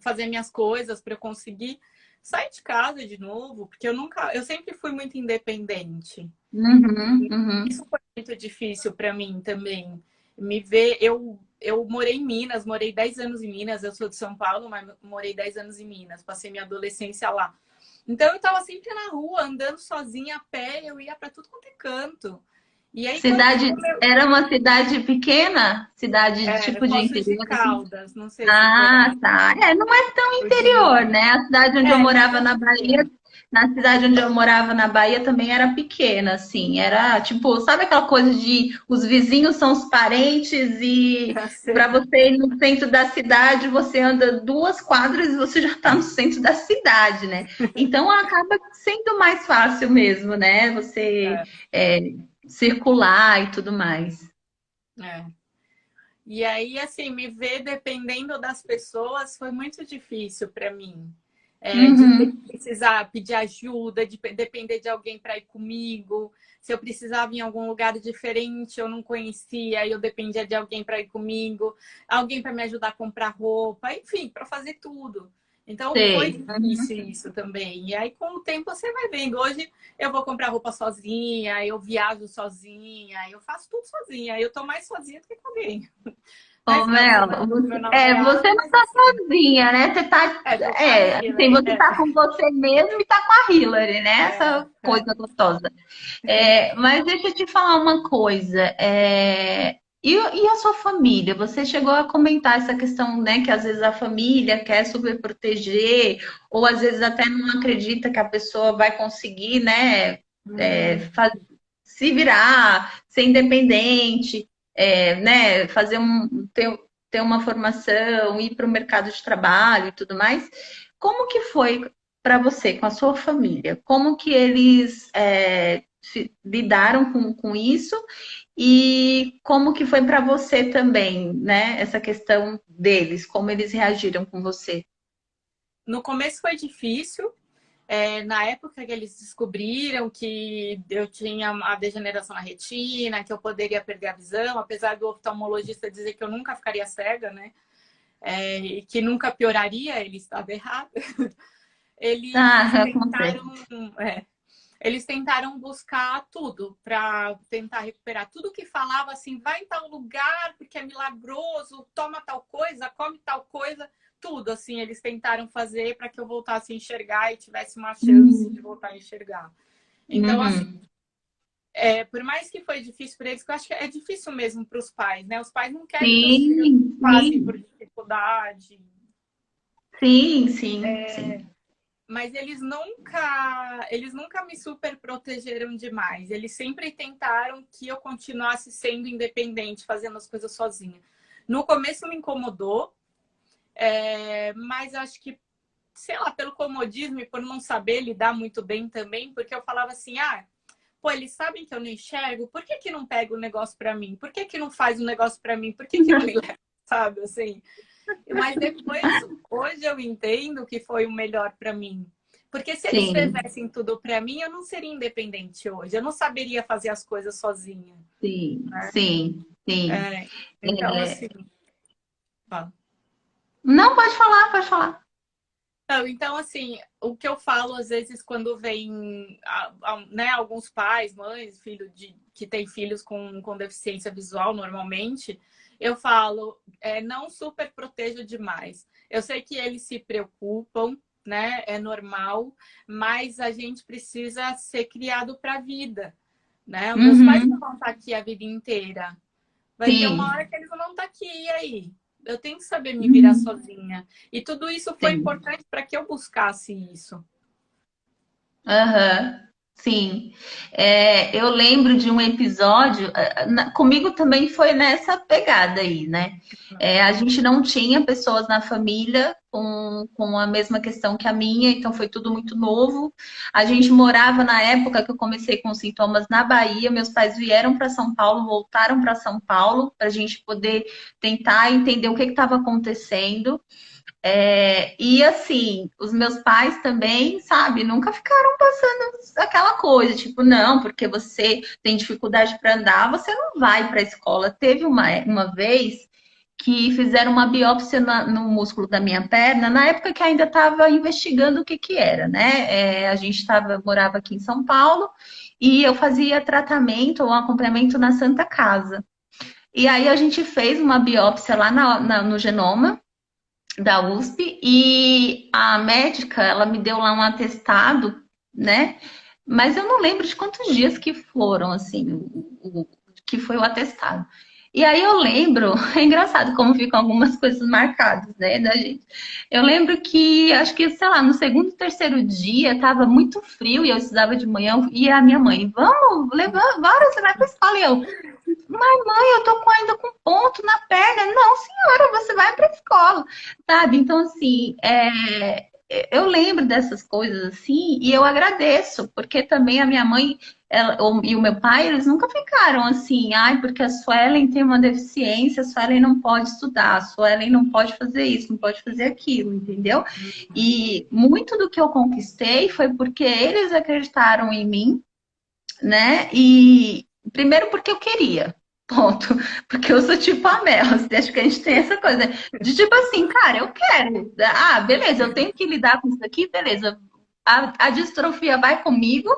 fazer minhas coisas, para eu conseguir sair de casa de novo, porque eu sempre fui muito independente. Uhum, uhum. Isso foi muito difícil para mim também. Me ver, eu morei em Minas, morei 10 anos em Minas, eu sou de São Paulo, mas morei 10 anos em Minas, passei minha adolescência lá. Então eu estava sempre na rua, andando sozinha a pé, eu ia para tudo quanto é canto. E aí quando Cidade, era uma cidade pequena? Cidade era tipo de Poços de interior, assim? Caldas, não sei se você Ah, conhece tá. Não é tão o de interior, Minas. né? A cidade onde eu Mas morava é na Bahia, pequeno. na cidade onde eu morava na Bahia também era pequena, assim. Era tipo, sabe aquela coisa de os vizinhos são os parentes e para você ir no centro da cidade, você anda 2 quadras e você já está no centro da cidade, né? Então acaba sendo mais fácil mesmo, né? Você É, é, circular e tudo mais. é. E aí, assim, me ver dependendo das pessoas foi muito difícil para mim. De Uhum. precisar pedir ajuda, de depender de alguém para ir comigo. Se eu precisava ir em algum lugar diferente, eu não conhecia, aí eu dependia de alguém para ir comigo, alguém para me ajudar a comprar roupa, enfim, para fazer tudo. Então foi Sei. difícil isso também. E aí, com o tempo, você vai vendo. Hoje eu vou comprar roupa sozinha, eu viajo sozinha, eu faço tudo sozinha. Eu tô mais sozinha do que com alguém. Né? Ô, Final de Mel, semana com meu você namorado, não mas tá assim. sozinha, né? Tô com a Assim, Hillary. você tá com você mesmo e tá com a Hillary, né? É, Essa coisa gostosa. Mas deixa eu te falar uma coisa. E a sua família? Você chegou a comentar essa questão, né? Que às vezes a família quer super proteger, ou às vezes até não acredita que a pessoa vai conseguir, né? Uhum. Se virar, ser independente, né? Ter uma formação, ir para o mercado de trabalho e tudo mais. Como que foi para você, com a sua família? Como que eles lidaram com isso e como que foi para você também, né? Essa questão deles, como eles reagiram com você? No começo foi difícil. Na época que eles descobriram que eu tinha a degeneração na retina, que eu poderia perder a visão, apesar do oftalmologista dizer que eu nunca ficaria cega, né? E que nunca pioraria, ele estava errado. Eles Ah, acontece. tentaram, é, eles tentaram buscar tudo para tentar recuperar. Tudo que falava assim, vai em tal lugar porque é milagroso, toma tal coisa, come tal coisa, tudo assim, eles tentaram fazer para que eu voltasse a enxergar e tivesse uma chance de Uhum. voltar a enxergar. Então, assim, Uhum. por mais que foi difícil para eles, que eu acho que é difícil mesmo para os pais, né? Os pais não querem que os filhos Sim, passem por sim, dificuldade. sim, sim, sim. Mas eles nunca me super protegeram demais. Eles sempre tentaram que eu continuasse sendo independente, fazendo as coisas sozinha. No começo me incomodou, mas acho que, sei lá, pelo comodismo e por não saber lidar muito bem também, porque eu falava assim, pô, eles sabem que eu não enxergo, por que que não pega o negócio pra mim? Por que que não faz o negócio pra mim? Por que que não me leva, sabe, assim? Mas depois, hoje eu entendo que foi o melhor para mim. Porque se eles Sim, fizessem tudo para mim, eu não seria independente hoje. Eu não saberia fazer as coisas sozinha, sim, né? sim, sim. Então, assim, fala. Não, pode falar, pode falar. Então, assim, o que eu falo às vezes quando vem, né, alguns pais, mães, que têm filhos com deficiência visual normalmente, eu falo, não super proteja demais. Eu sei que eles se preocupam, né? É normal, mas a gente precisa ser criado para a vida, né? Os meus pais não Uhum, vão estar aqui a vida inteira. Vai ter uma hora sim. que eles não vão estar aqui, e aí? Eu tenho que saber me virar Uhum, sozinha. E tudo isso foi sim. importante para que eu buscasse isso. Aham, sim. Eu lembro de um episódio, comigo também foi nessa pegada aí, né? A gente não tinha pessoas na família com a mesma questão que a minha, então foi tudo muito novo. A gente morava na época que eu comecei com sintomas na Bahia, meus pais vieram para São Paulo, voltaram para São Paulo, para a gente poder tentar entender o que estava acontecendo. E assim, os meus pais também, sabe, nunca ficaram passando aquela coisa, tipo, não, porque você tem dificuldade para andar, você não vai para a escola. Teve uma vez que fizeram uma biópsia no músculo da minha perna, na época que ainda estava investigando o que que era, né? A gente morava aqui em São Paulo e eu fazia tratamento ou acompanhamento na Santa Casa. E aí a gente fez uma biópsia lá no genoma da USP e a médica, ela me deu lá um atestado, né? Mas eu não lembro de quantos dias que foram, assim, que foi o atestado. E aí eu lembro, é engraçado como ficam algumas coisas marcadas, né, da gente. Eu lembro que, acho que, sei lá, no segundo, terceiro dia, tava muito frio e eu estudava de manhã, e a minha mãe, vamos, levanta, bora, você vai pra escola. E eu, mas mãe, eu tô ainda com ponto na perna. Não, senhora, você vai para a escola, sabe? Então, assim, eu lembro dessas coisas assim e eu agradeço, porque também a minha mãe e o meu pai, eles nunca ficaram assim, ai, porque a Suelen tem uma deficiência, a Suelen não pode estudar, a Suelen não pode fazer isso, não pode fazer aquilo, entendeu? E muito do que eu conquistei foi porque eles acreditaram em mim, né? E primeiro porque eu queria. Ponto. Porque eu sou tipo a Mel. Acho que a gente tem essa coisa de tipo assim, cara, eu quero. Ah, beleza, eu tenho que lidar com isso aqui, beleza. A distrofia vai comigo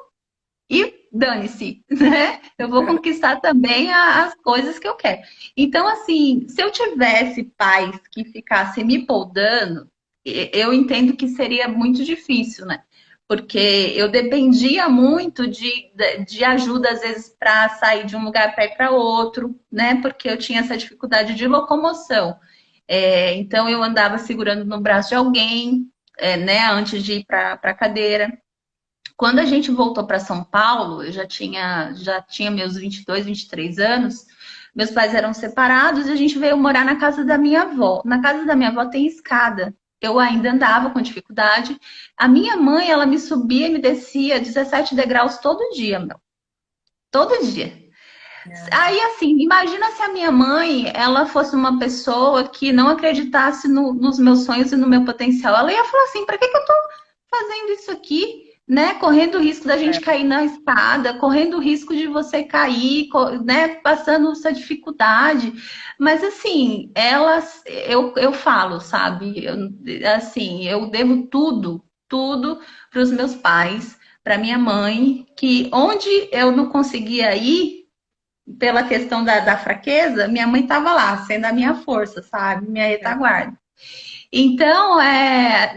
e dane-se, né? Eu vou conquistar também as coisas que eu quero. Então, assim, se eu tivesse pais que ficassem me podando, eu entendo que seria muito difícil, né? Porque eu dependia muito de ajuda, às vezes, para sair de um lugar para ir para outro, né? Porque eu tinha essa dificuldade de locomoção. Então, eu andava segurando no braço de alguém, né? Antes de ir para a cadeira. Quando a gente voltou para São Paulo, eu já tinha meus 22, 23 anos. Meus pais eram separados e a gente veio morar na casa da minha avó. Na casa da minha avó tem escada. Eu ainda andava com dificuldade. A minha mãe, ela me subia e me descia 17 degraus todo dia, meu. Todo dia. Aí, assim, imagina se a minha mãe, ela fosse uma pessoa que não acreditasse nos meus sonhos e no meu potencial. Ela ia falar assim, para que que eu tô fazendo isso aqui, né? Correndo o risco da gente cair na escada, correndo o risco de você cair, né? Passando essa dificuldade. Mas assim, eu falo, sabe? Assim, eu devo tudo, tudo para os meus pais, para minha mãe, que onde eu não conseguia ir pela questão da fraqueza, minha mãe estava lá, sendo a minha força, sabe? Minha retaguarda. Então,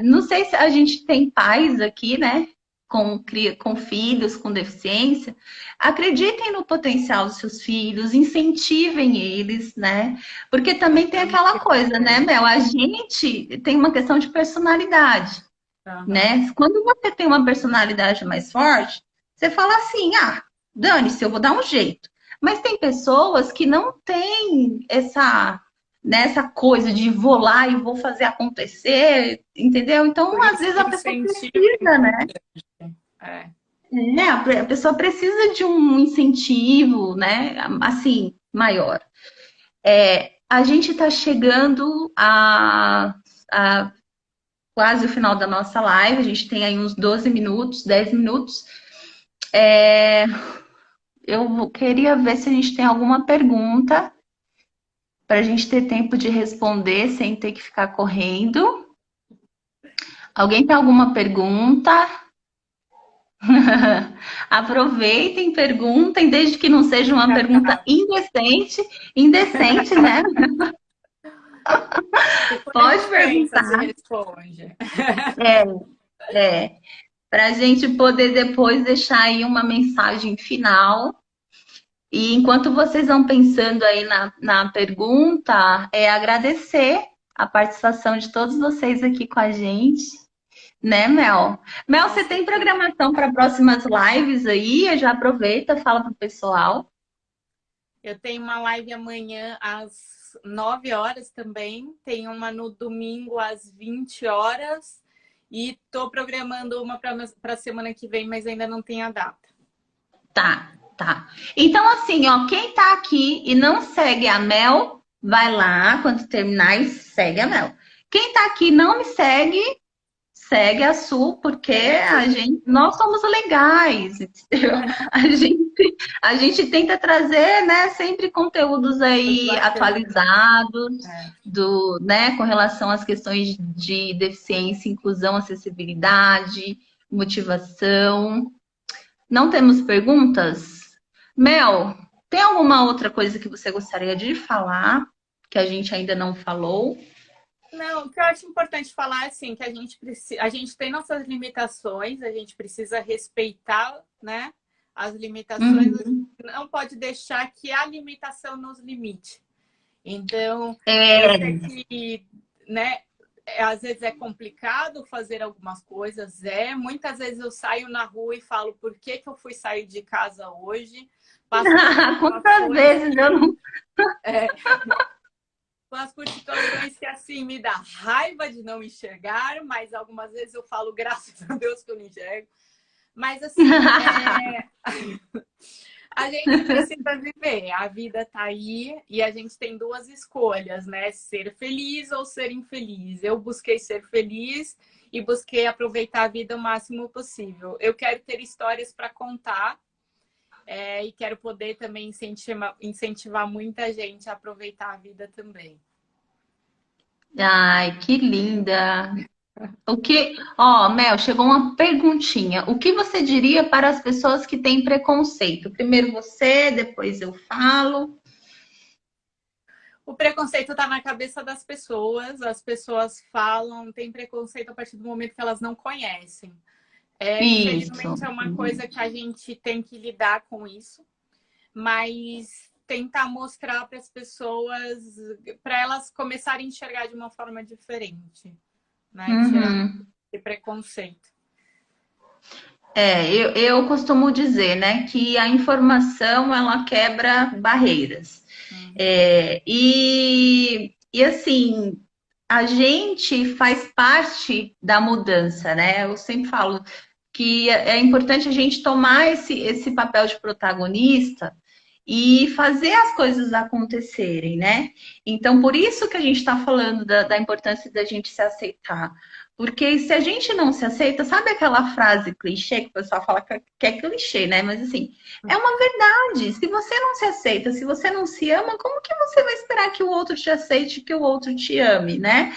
não sei se a gente tem pais aqui, né? com filhos com deficiência, acreditem no potencial dos seus filhos, incentivem eles, né? Porque também tem aquela coisa, né, Mel? A gente tem uma questão de personalidade, né? Quando você tem uma personalidade mais forte, você fala assim, ah, dane-se, eu vou dar um jeito. Mas tem pessoas que não têm nessa coisa de vou lá e vou fazer acontecer, entendeu? Então, às vezes a pessoa precisa, né? A pessoa precisa de um incentivo, né? Assim, maior. A gente está chegando a quase o final da nossa live, a gente tem aí uns 12 minutos, 10 minutos. Eu queria ver se a gente tem alguma pergunta para a gente ter tempo de responder sem ter que ficar correndo. Alguém tem alguma pergunta? Aproveitem, perguntem, desde que não seja uma pergunta indecente, né? Pode perguntar. Para a gente poder depois deixar aí uma mensagem final. E enquanto vocês vão pensando aí na pergunta, agradecer a participação de todos vocês aqui com a gente. Né, Mel? Mel, você tem programação para próximas lives aí? Já aproveita, fala pro pessoal. Eu tenho uma live amanhã às 9 horas também. Tem uma no domingo às 20 horas. E estou programando uma para a semana que vem, mas ainda não tem a data. Tá. Então, assim, ó, quem tá aqui e não segue a Mel, vai lá, quando terminar, e segue a Mel. Quem tá aqui e não me segue, segue a Su, porque nós somos legais, entendeu? A gente tenta trazer, né, sempre conteúdos aí atualizados, né, com relação às questões de deficiência, inclusão, acessibilidade, motivação. Não temos perguntas? Mel, tem alguma outra coisa que você gostaria de falar, que a gente ainda não falou? Não, o que eu acho importante falar é assim, que a gente tem nossas limitações, a gente precisa respeitar, né, as limitações, não pode deixar que a limitação nos limite. Então, eu sei que, né, às vezes é complicado fazer algumas coisas, muitas vezes eu saio na rua e falo por que eu fui sair de casa hoje. Quantas vezes eu não... Passo por situações que assim me dá raiva de não enxergar, mas algumas vezes eu falo graças a Deus que eu não enxergo. Mas assim, a gente precisa viver, a vida tá aí e a gente tem duas escolhas, né? Ser feliz ou ser infeliz. Eu busquei ser feliz e busquei aproveitar a vida o máximo possível. Eu quero ter histórias para contar e quero poder também incentivar muita gente a aproveitar a vida também. Ai, que linda! Mel, chegou uma perguntinha. O que você diria para as pessoas que têm preconceito? Primeiro você, depois eu falo. O preconceito está na cabeça das pessoas. As pessoas falam, tem preconceito a partir do momento que elas não conhecem. Infelizmente é uma coisa que a gente tem que lidar com isso, mas tentar mostrar para as pessoas, para elas começarem a enxergar de uma forma diferente, né? Tirar esse preconceito. Eu costumo dizer, né, que a informação ela quebra barreiras. E assim, a gente faz parte da mudança, né? Eu sempre falo que é importante a gente tomar esse papel de protagonista e fazer as coisas acontecerem, né? Então, por isso que a gente está falando da importância da gente se aceitar. Porque se a gente não se aceita, sabe aquela frase clichê que o pessoal fala que é clichê, né? Mas assim, é uma verdade. Se você não se aceita, se você não se ama, como que você vai esperar que o outro te aceite, que o outro te ame, né?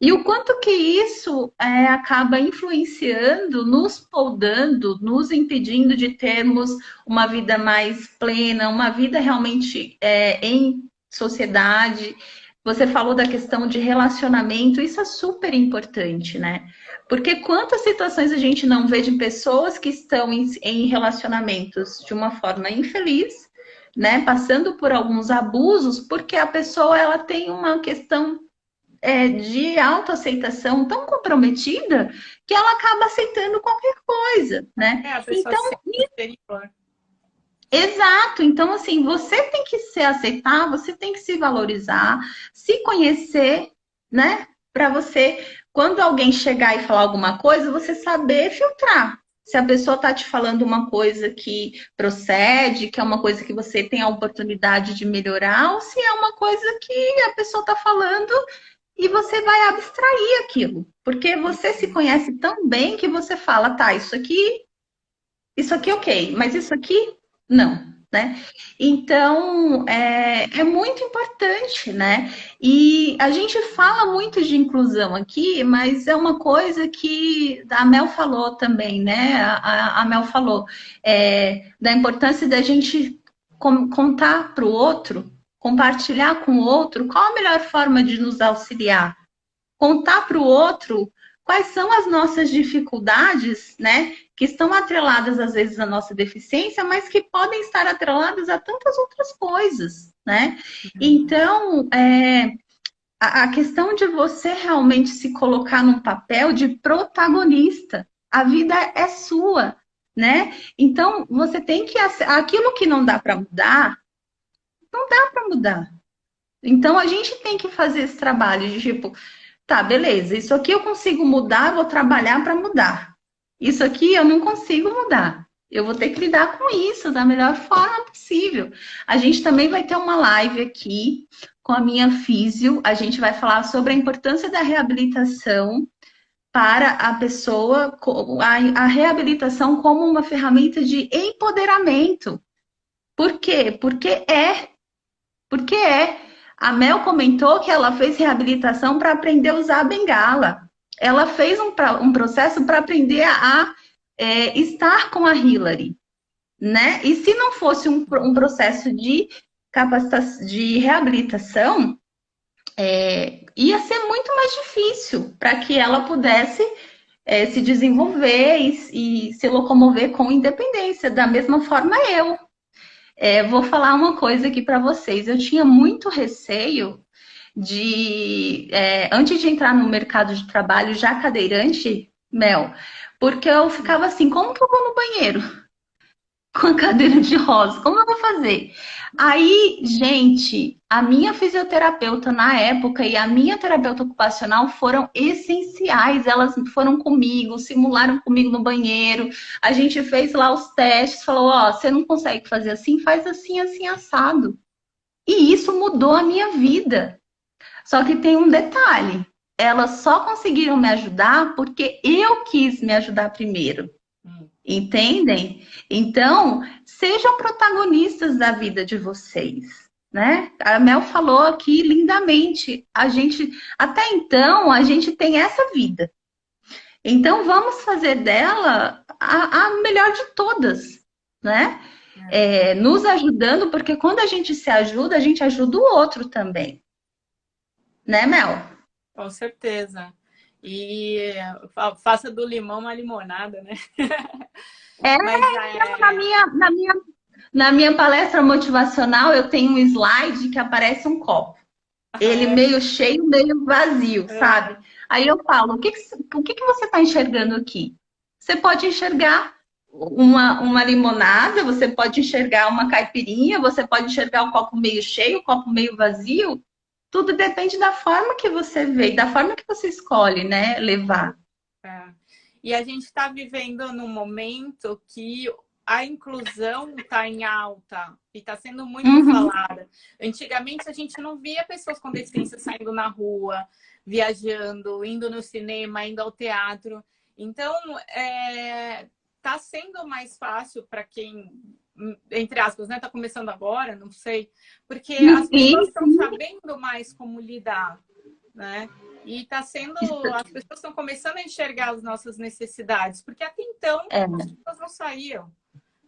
E o quanto que isso acaba influenciando, nos podando, nos impedindo de termos uma vida mais plena, uma vida realmente em sociedade. Você falou da questão de relacionamento, isso é super importante, né? Porque quantas situações a gente não vê de pessoas que estão em relacionamentos de uma forma infeliz, né? Passando por alguns abusos, porque a pessoa ela tem uma questão de autoaceitação tão comprometida que ela acaba aceitando qualquer coisa, né? É, a pessoa Então, se sente superior. exato. Então, assim, você tem que se aceitar, você tem que se valorizar, se conhecer, né? Para você, quando alguém chegar e falar alguma coisa, você saber filtrar. Se a pessoa está te falando uma coisa que procede, que é uma coisa que você tem a oportunidade de melhorar, ou se é uma coisa que a pessoa está falando e você vai abstrair aquilo. Porque você se conhece tão bem que você fala, tá, isso aqui ok, mas isso aqui não, né? Então, é muito importante, né? E a gente fala muito de inclusão aqui, mas é uma coisa que a Mel falou também, né? A Mel falou da importância da gente contar para o outro, compartilhar com o outro qual a melhor forma de nos auxiliar, contar para o outro quais são as nossas dificuldades, né? Que estão atreladas às vezes à nossa deficiência, mas que podem estar atreladas a tantas outras coisas, né? Então, a questão de você realmente se colocar num papel de protagonista, a vida é sua, né? Então, você tem que aquilo que não dá para mudar, não dá para mudar. Então, a gente tem que fazer esse trabalho de tipo, tá, beleza, isso aqui eu consigo mudar, vou trabalhar para mudar. Isso aqui eu não consigo mudar. Eu vou ter que lidar com isso da melhor forma possível. A gente também vai ter uma live aqui com a minha físio. A gente vai falar sobre a importância da reabilitação para a pessoa, a reabilitação como uma ferramenta de empoderamento. Por quê? Porque a Mel comentou que ela fez reabilitação para aprender a usar a bengala. Ela fez um processo para aprender a estar com a Hillary, né? E se não fosse um processo de capacitação, de reabilitação, ia ser muito mais difícil para que ela pudesse se desenvolver e se locomover com independência. Da mesma forma eu. Vou falar uma coisa aqui para vocês. Eu tinha muito receio antes de entrar no mercado de trabalho já cadeirante, Mel, porque eu ficava assim, como que eu vou no banheiro com a cadeira de rosa? Como eu vou fazer? Aí, gente, a minha fisioterapeuta na época e a minha terapeuta ocupacional foram essenciais. Elas foram comigo, simularam comigo no banheiro. A gente fez lá os testes, falou: ó, você não consegue fazer assim, faz assim, assim, assado. E isso mudou a minha vida. Só que tem um detalhe: elas só conseguiram me ajudar porque eu quis me ajudar primeiro. Entendem? Então, sejam protagonistas da vida de vocês, né? A Mel falou aqui lindamente. Até então, a gente tem essa vida. Então, vamos fazer dela a melhor de todas, né? Nos ajudando, porque quando a gente se ajuda, a gente ajuda o outro também. Né, Mel? Com certeza. E faça do limão uma limonada, né? Mas na minha palestra motivacional, eu tenho um slide que aparece um copo. Ele meio cheio, meio vazio, sabe? Aí eu falo, o que você está enxergando aqui? Você pode enxergar uma limonada, você pode enxergar uma caipirinha, você pode enxergar o copo meio cheio, o copo meio vazio. Tudo depende da forma que você vê, da forma que você escolhe, né, levar. E a gente está vivendo num momento que a inclusão está em alta e está sendo muito falada. Antigamente a gente não via pessoas com deficiência saindo na rua, viajando, indo no cinema, indo ao teatro. Então, está sendo mais fácil para quem, entre aspas, né, está começando agora, não sei, porque as pessoas estão sabendo mais como lidar, né? E está sendo. As pessoas estão começando a enxergar as nossas necessidades, porque até então as pessoas não saíam.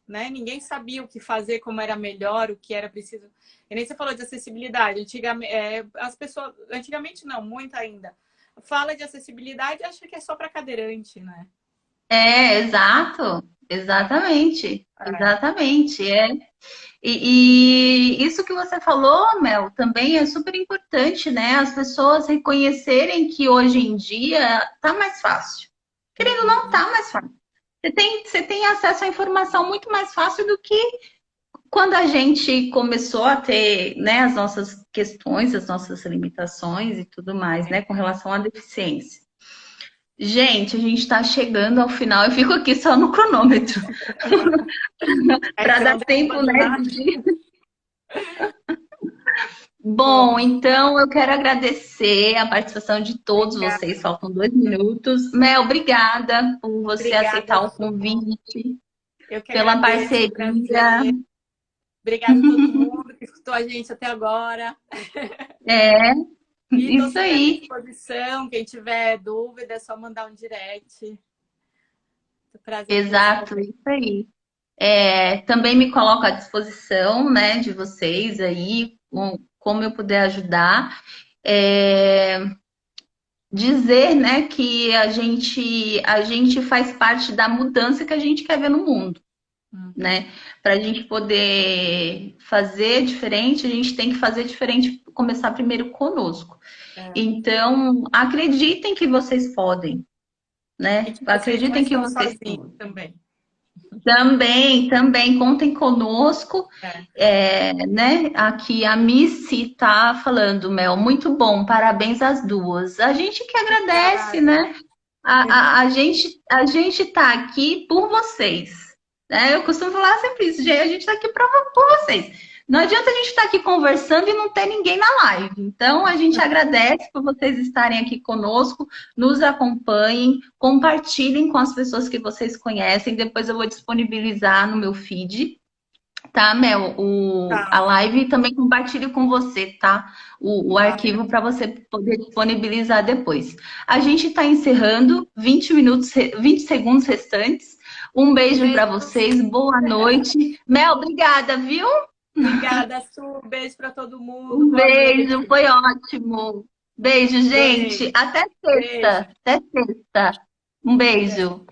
né? Ninguém sabia o que fazer, como era melhor, o que era preciso. E nem você falou de acessibilidade. As pessoas, antigamente não, muito ainda, fala de acessibilidade e acha que é só para cadeirante, né? Exato, exatamente, É. exatamente, é. E isso que você falou, Mel, também é super importante, né? As pessoas reconhecerem que hoje em dia tá mais fácil. Querendo ou não, Uhum. tá mais fácil. Você tem acesso à informação muito mais fácil do que quando a gente começou a ter, né, as nossas questões, as nossas limitações e tudo mais, né, com relação à deficiência. Gente, a gente está chegando ao final. Eu fico aqui só no cronômetro Aí para você dar não tem tempo, né, abandonar. de... Bom, Bom, então eu quero agradecer a participação de todos obrigada. vocês. Faltam 2 minutos. Mel, obrigada por você Obrigada, aceitar o Su. convite, Eu que pela agradeço, parceria. prazer. Obrigada a todo mundo que escutou a gente até agora. É, E estou isso super à aí. disposição. Quem tiver dúvida, é só mandar um direct. Prazer em Exato, responder. isso aí. Também me coloco à disposição, né, de vocês aí, como eu puder ajudar. É, dizer, né, que a gente faz parte da mudança que a gente quer ver no mundo, Uhum. né? Para a gente poder fazer diferente, a gente tem que fazer diferente, começar primeiro conosco. É. Então, acreditem que vocês podem, E né? que vocês não Acreditem que estão vocês sozinhos podem. também. Também, contem conosco, É. né? Aqui a Missy tá falando, Mel, muito bom, parabéns às duas. A gente que agradece, Obrigada. né? A gente tá aqui por vocês, né? Eu costumo falar sempre isso, gente, a gente tá aqui por vocês. Não adianta a gente estar aqui conversando e não ter ninguém na live. Então, a gente agradece por vocês estarem aqui conosco, nos acompanhem, compartilhem com as pessoas que vocês conhecem. Depois eu vou disponibilizar no meu feed, tá, Mel? A Tá. live e também compartilho com você, tá? O Tá, arquivo para você poder disponibilizar depois. A gente está encerrando 20 minutos, 20 segundos restantes. Um um beijo para beijo. vocês, boa noite. Mel, obrigada, viu? Obrigada, Su. Beijo para todo mundo. Um Boa beijo, noite. foi ótimo. Beijo, gente. Adorei. Até Beijo. sexta. Até sexta. Um Até. beijo.